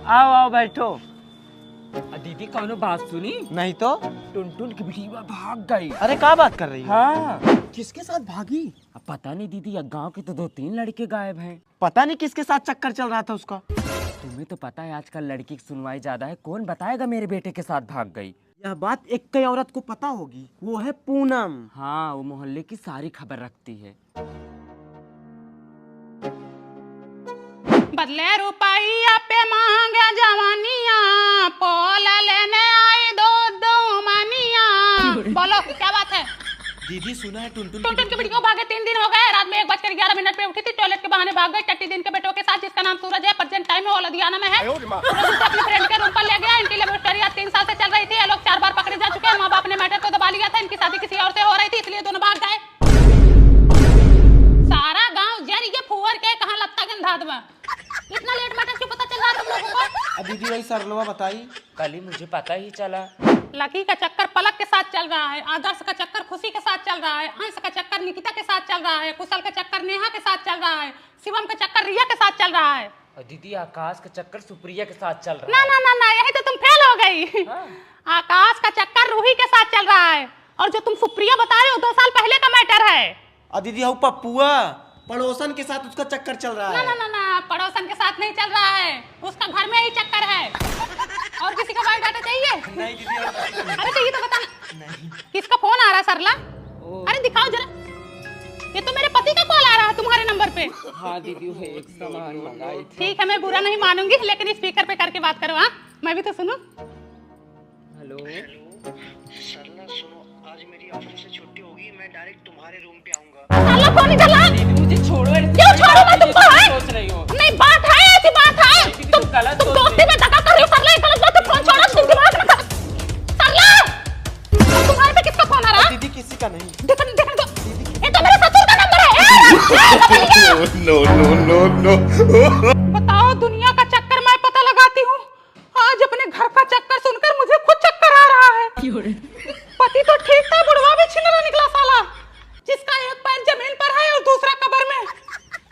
आओ आओ बैठो। दीदी कौनो बात सुनी? नहीं तो। टुनटुन की बिटिया भाग गई। अरे क्या बात कर रही है? हाँ, किसके साथ भागी? अब पता नहीं दीदी, गांव के तो 2-3 लड़के गायब हैं। पता नहीं किसके साथ चक्कर चल रहा था उसका। तुम्हें तो पता है आजकल लड़की की सुनवाई ज्यादा है, कौन बताएगा मेरे बेटे के साथ भाग गई। यह बात एक कई औरत को पता होगी, वो है पूनम। हाँ, वो मोहल्ले की सारी खबर रखती है। बदले रुपया पे मांगे जवानिया, पोल लेने आई दो मनिया। बोलो क्या बात है? दीदी सुना है टुनटुन की बेटी को भागे 3 दिन हो गए। रात में 1:11 पे उठी थी, टॉयलेट के बहाने भाग गई। टट्टी दिन के बेटों के साथ, जिसका नाम सूरज है, प्रेजेंट टाइम में वो लुधियाना में है। अपने फ्रेंड के रूम पर ले गया। इनकी लव स्टोरी 3 साल से चल रही थी। ये लोग 4 बार पकड़े जा चुके हैं। माँ बाप ने मैटर को दबा लिया था। इनकी शादी किसी और से हो रही थी, इसलिए दोनों भाग गए। सारा गाँव जर ये फुवर के कहाँ लगता गंधाद में। इतना लेट मैटर क्यों पता चल रहा है तुम लोगों को? दीदी वही सरलवा बताई। कल ही मुझे पता ही चला। लकी का चक्कर पलक के साथ चल रहा है, आदर्श का चक्कर खुशी के साथ चल रहा है, अंश का चक्कर निकिता के साथ चल रहा है, कुशल का चक्कर नेहा के साथ चल रहा है, शिवम का चक्कर रिया के साथ चल रहा है। और दीदी आकाश का चक्कर सुप्रिया के साथ चल रहा ना है। ना ना ना, यही तो तुम फेल हो गई। हाँ। आकाश का चक्कर रूही के साथ चल रहा है, और जो तुम सुप्रिया बता रहे हो 2 साल पहले का मैटर है। दीदी हूँ पप्पुआ, पड़ोसन के साथ उसका चक्कर चल रहा ना है। ना ना ना, पड़ोसन के साथ नहीं चल रहा है, उसका घर में ही चक्कर है। और किसी का बायोडाटा चाहिए? नहीं दीदी। अरे चाहिए तो बता। नहीं। किसका फोन आ रहा है सरला? अरे दिखाओ जरा। ये तो मेरे पति का कॉल आ रहा है तुम्हारे नंबर पे। हाँ दीदी, वो एक सामान मंगाई थी। ठीक है, मैं बुरा नहीं मानूंगी, लेकिन स्पीकर पे करके बात करो। हाँ, मैं भी तो सुनूं। हेलो सरला सुनो, आज मेरी ऑफिस से छुट्टी होगी, मैं डायरेक्ट तुम्हारे रूम पे आऊंगा। सरला फोन इधर ला। मुझे छोड़ो। क्यों छोड़ो? मैं तुमको है सोच रही हो? नहीं, बात है, ऐसी बात है। तुम दोस्ती में धक्का कर रही हो। सरला गलत बात है, फोन छोड़ो। तुम दिमाग रखा। सरला, अब तुम्हारे पे किसका फोन आ रहा है? दीदी किसी का नहीं। देखो देखो, ये तो मेरे ससुर का नंबर है। No, no, no, no. बताओ, दुनिया का चक्कर मैं पता लगाती हूँ, आज अपने घर का चक्कर सुनकर मुझे खुद चक्कर आ रहा है। पति तो ठीक था, बुढ़वा भी छिनरा निकला साला, जिसका एक पैर जमीन पर है और दूसरा कब्र में।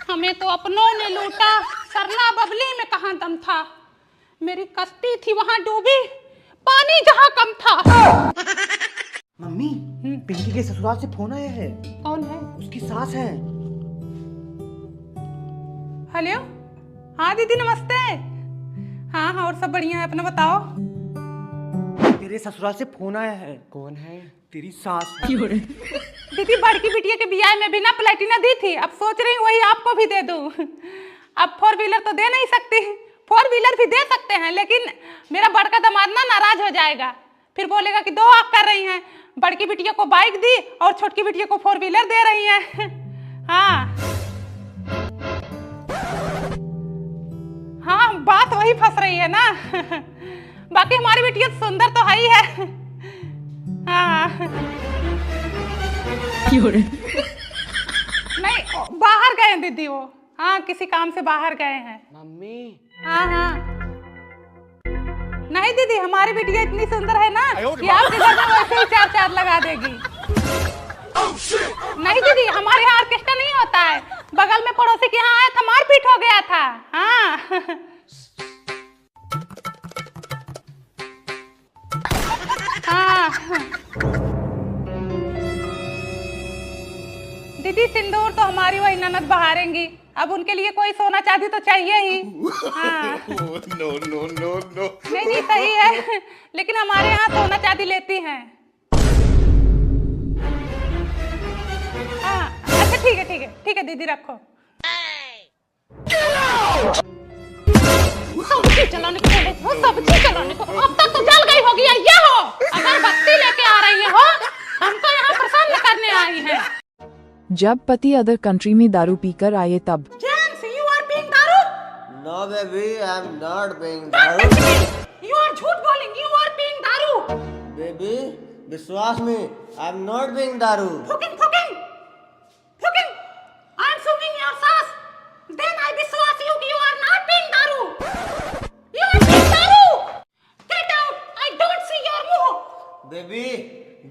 हमें तो अपनों ने लूटा, सरला बबली में कहाँ दम था। मेरी कश्ती थी वहाँ डूबी, पानी जहाँ कम था। मम्मी, पिंकी के ससुराल से फोन आया है। कौन है? उसकी सास है। हेलो, हाँ दीदी नमस्ते। हाँ हाँ, और सब बढ़िया है, अपना बताओ। तेरे ससुराल से फोन आया है। कौन है? तेरी सास। दीदी बड़की बिटिया के बियाह में भी ना प्लेटिना दी थी, अब सोच रही हूँ वही आपको भी दे दूँ। अब 4 व्हीलर तो दे नहीं सकती, 4 व्हीलर भी दे सकते हैं, लेकिन मेरा बड़का दामाद ना नाराज हो जाएगा, फिर बोलेगा कि 2 आप कर रही हैं। बड़की बिटिया को बाइक दी और छोटकी बिटिया को 4 व्हीलर दे रही हैं। हाँ हाँ, बात वही फंस रही है ना। बाकी हमारी बिटिया सुंदर तो है ही है। हाँ नहीं, बाहर गए हैं दीदी वो। हाँ, किसी काम से बाहर गए हैं। मम्मी। हाँ हाँ, नहीं दीदी, हमारी बिटिया इतनी सुंदर है ना कि आपके घर में वैसे ही 4 लगा देगी। नहीं दीदी, हमारे यहाँ ऑर्केस्ट्रा नहीं होता है, बगल में पड़ोसी के यहाँ आया था, मारपीट हो गया था। हाँ हाँ दीदी, सिंदूर तो हमारी वही ननद बहारेंगी, अब उनके लिए कोई सोना चांदी तो चाहिए ही। हाँ। No, no, no, no. नहीं नहीं, सही है, लेकिन हमारे यहाँ सोना चांदी लेती हैं। हाँ अच्छा, ठीक है ठीक है ठीक है दीदी, रखो। सब्जी चलाने को बोले हो, सब्जी चलाने को, अब तक तो जल गई होगी। ये हो, अगर बत्ती लेके आ रही हो, हमको यहाँ प्रसन्न करने आई है। जब पति अदर कंट्री में दारू पीकर आए तब जेम्स, you are being दारू? No baby, I'm not being Don't दारू। touch me. You are झूठ बोलिंग, you are being दारू। बेबी, विश्वास में, I'm not being दारू। Fucking fucking fucking, I am suing your sass. Then I विश्वास you are not being दारू। You are being दारू। Get out, I don't see your मुंह। Baby,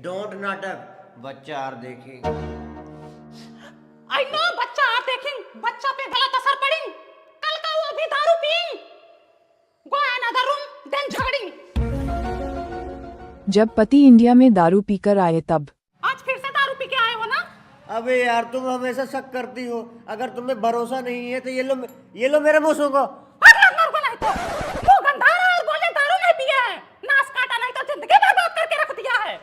don't नाटक, बच्चा और देखेंगे। I know, बच्चा आप देखें, बच्चा पे गलत असर पड़ी, कल का वो अभी दारू पी। Go and जब पति इंडिया में दारू पीकर आए तब आज फिर से दारू पी के आए हो ना? अबे यार तुम हमेशा शक करती हो। अगर तुम्हें भरोसा नहीं है तो ये लो मेरे मुंह सूंघो। हट लग मार को नहीं तो मुंह गंदा रहा और बोले दारू नहीं पिया है। नाश काटा नहीं तो जिंदगी बर्बाद करके रख दिया है।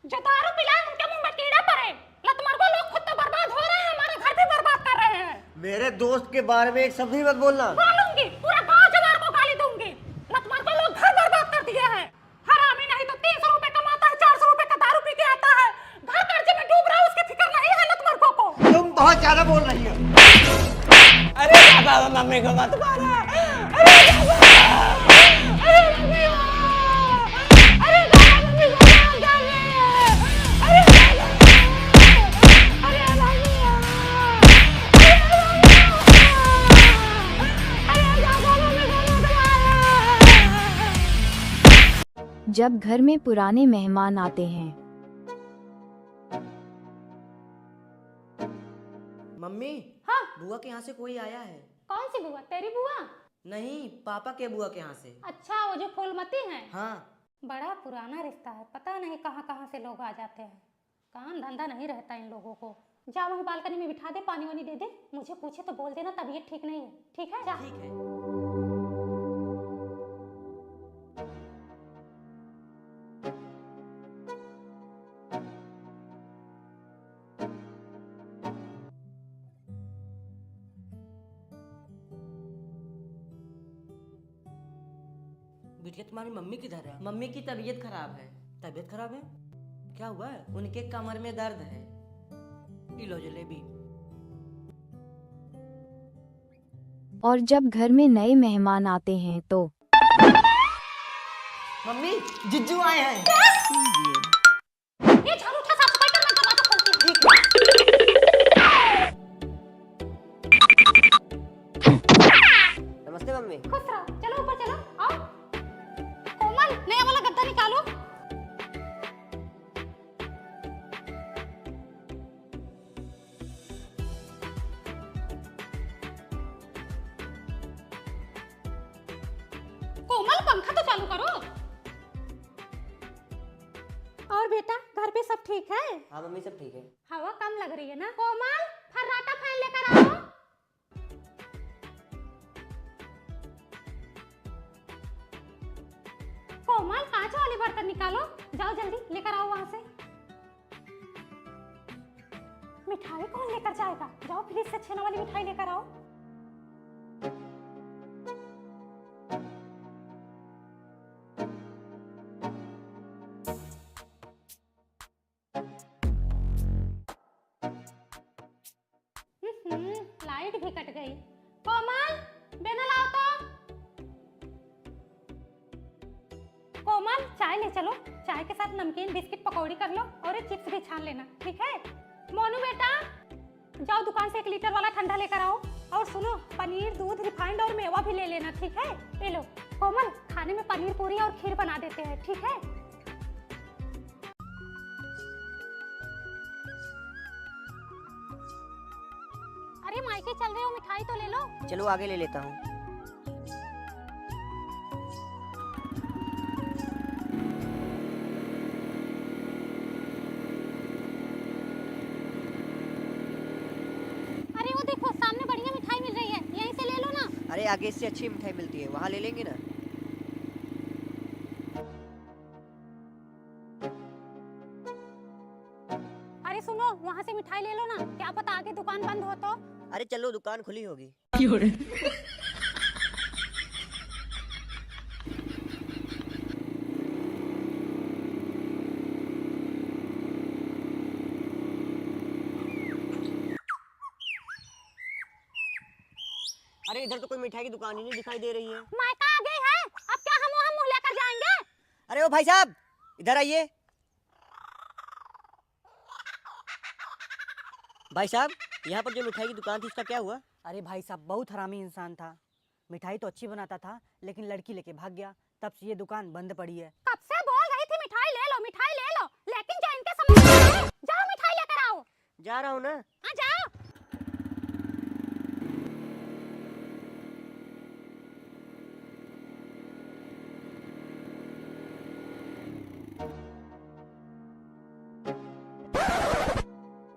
जो दारू पिलाए उनके मुंह में कीड़ा पड़े। लतमर को लोग खुद तो बर्बाद हो रहे हैं, हमारे घर भी बर्बाद कर रहे हैं। मेरे दोस्त के बारे में एक शब्द भी मत बोलना। बोलूंगी, पूरा गांव जवार को गाली दूंगी। लतमर को लोग घर बर्बाद कर दिए हैं। हरामी नहीं तो 300 रुपए कमाता है, 400 रुपए का दारू पी के आता है। घर कर्जे में डूब रहा है, उसकी फिक्र नहीं है लतमर को। तुम बहुत ज्यादा बोल रही हो। अरे बाबा मम्मी को मत मारो। अरे बाबा, अरे मम्मी को, अरे बाबा मम्मी को मार डाले। अरे बाबा, अरे मम्मी को, अरे बाबा मम्मी को मत मारो। जब घर में पुराने मेहमान आते हैं। मम्मी, हाँ? बुआ के यहाँ से कोई आया है। कौन सी बुआ? तेरी बुआ? नहीं, पापा के बुआ के यहाँ से। अच्छा, वो जो फूलमती है। हाँ। बड़ा पुराना रिश्ता है, पता नहीं कहाँ कहाँ से लोग आ जाते हैं। काम धंधा नहीं रहता इन लोगों को। जा वहीं बालकनी में बिठा दे, पानी वानी दे दे। मुझे पूछे तो बोल देना तबीयत ठीक नहीं है। ठीक है, जा। ठीक है। बिटिया, तुम्हारी मम्मी किधर है? मम्मी की तबीयत खराब है। तबीयत खराब है? क्या हुआ है? उनके कमर में दर्द है। P low jalebi. और जब घर में नए मेहमान आते हैं तो मम्मी, जिज्जू आए हैं। ये झाड़ू उठा, साफ सफाई कर, मैं दरवाजा खोलती हूँ। नमस्ते मम्मी। खुश रहो, चलो ऊपर चलो, आओ। कोमल, नया वाला गद्दा निकालो। कोमल, पंखा तो चालू करो। और बेटा, घर पे सब ठीक है? हाँ मम्मी, सब ठीक है। हवा कम लग रही है ना? कोमल, फर्राटा फैन लेकर आओ। कोमल, कांच वाली बर्तन निकालो। जाओ जल्दी लेकर आओ वहां से। मिठाई कौन लेकर जाएगा? जाओ फ्रिज से छेना वाली मिठाई लेकर आओ। लाइट भी कट गई। कोमल, बेना लाओ तो। कोमल, चाय ले चलो। चाय के साथ नमकीन, बिस्किट, पकौड़ी कर लो और एक चिप्स भी छान लेना, ठीक है? मोनू बेटा, जाओ दुकान से 1 लीटर वाला ठंडा लेकर आओ। और सुनो, पनीर, दूध, रिफाइंड और मेवा भी ले लेना, ठीक है? ले लो। कोमल, खाने में पनीर पूरी और खीर बना देते हैं, ठीक है? अरे मायके चल रहे हो, मिठाई तो ले लो। चलो आगे ले लेता हूँ। अरे वो देखो, सामने बढ़िया मिठाई मिल रही है, यहीं से ले लो ना। अरे आगे इससे अच्छी मिठाई मिलती है, वहाँ ले लेंगे ना। अरे सुनो, वहाँ से मिठाई ले लो ना, क्या पता आगे दुकान बंद हो तो। अरे चलो, दुकान खुली होगी। अरे इधर तो कोई मिठाई की दुकान ही नहीं दिखाई दे रही है। मायका आ गई है, अब क्या हम वहाँ मुँह लेकर जाएंगे? अरे ओ भाई साहब, इधर आइए। भाई साहब, यहाँ पर जो मिठाई की दुकान थी उसका क्या हुआ? अरे भाई साहब, बहुत हरामी इंसान था। मिठाई तो अच्छी बनाता था, लेकिन लड़की लेके भाग गया। तब से ये दुकान बंद पड़ी है। कब से बोल रही थी मिठाई ले लो, मिठाई ले लो, लेकिन जो इनके समझ में आए, जाओ मिठाई लेकर आओ। जा रहा हूँ ना। हाँ जाओ।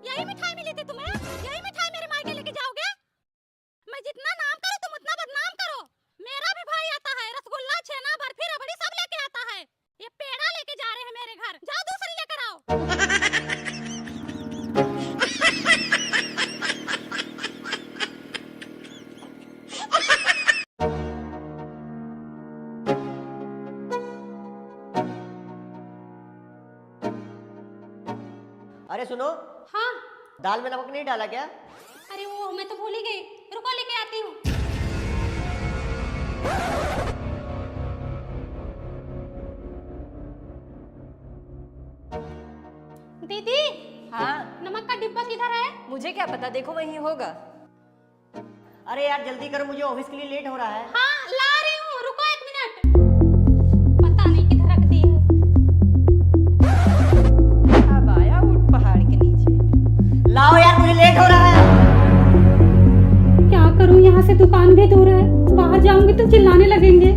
यही मिठाई मिली थी तुम्हें? यही मिठाई मेरे मायके लेके जाओगे? मैं जितना नाम करूं तुम उतना बदनाम करो। मेरा भी भाई आता है, रसगुल्ला, छेना, बर्फी, रबड़ी सब लेके आता है। ये पेड़ा लेके जा रहे हैं मेरे घर, जाओ दूसरी लेकर आओ। अरे सुनो, हाँ, दाल में नमक नहीं डाला क्या? अरे वो मैं तो भूल ही गई, रुको लेके आती हूँ। दीदी, हाँ, नमक का डिब्बा किधर है? मुझे क्या पता, देखो वहीं होगा। अरे यार जल्दी करो, मुझे ऑफिस के लिए लेट हो रहा है। हाँ, ला रही हूँ, रुको 1 मिनट। पता नहीं किधर रख दी है। अब आया ऊंट पहाड़ के नीचे। लाओ यार, मुझे लेट हो रहा है। क्या करूँ, यहाँ से दुकान भी दूर है, बाहर जाऊंगी तो चिल्लाने लगेंगे।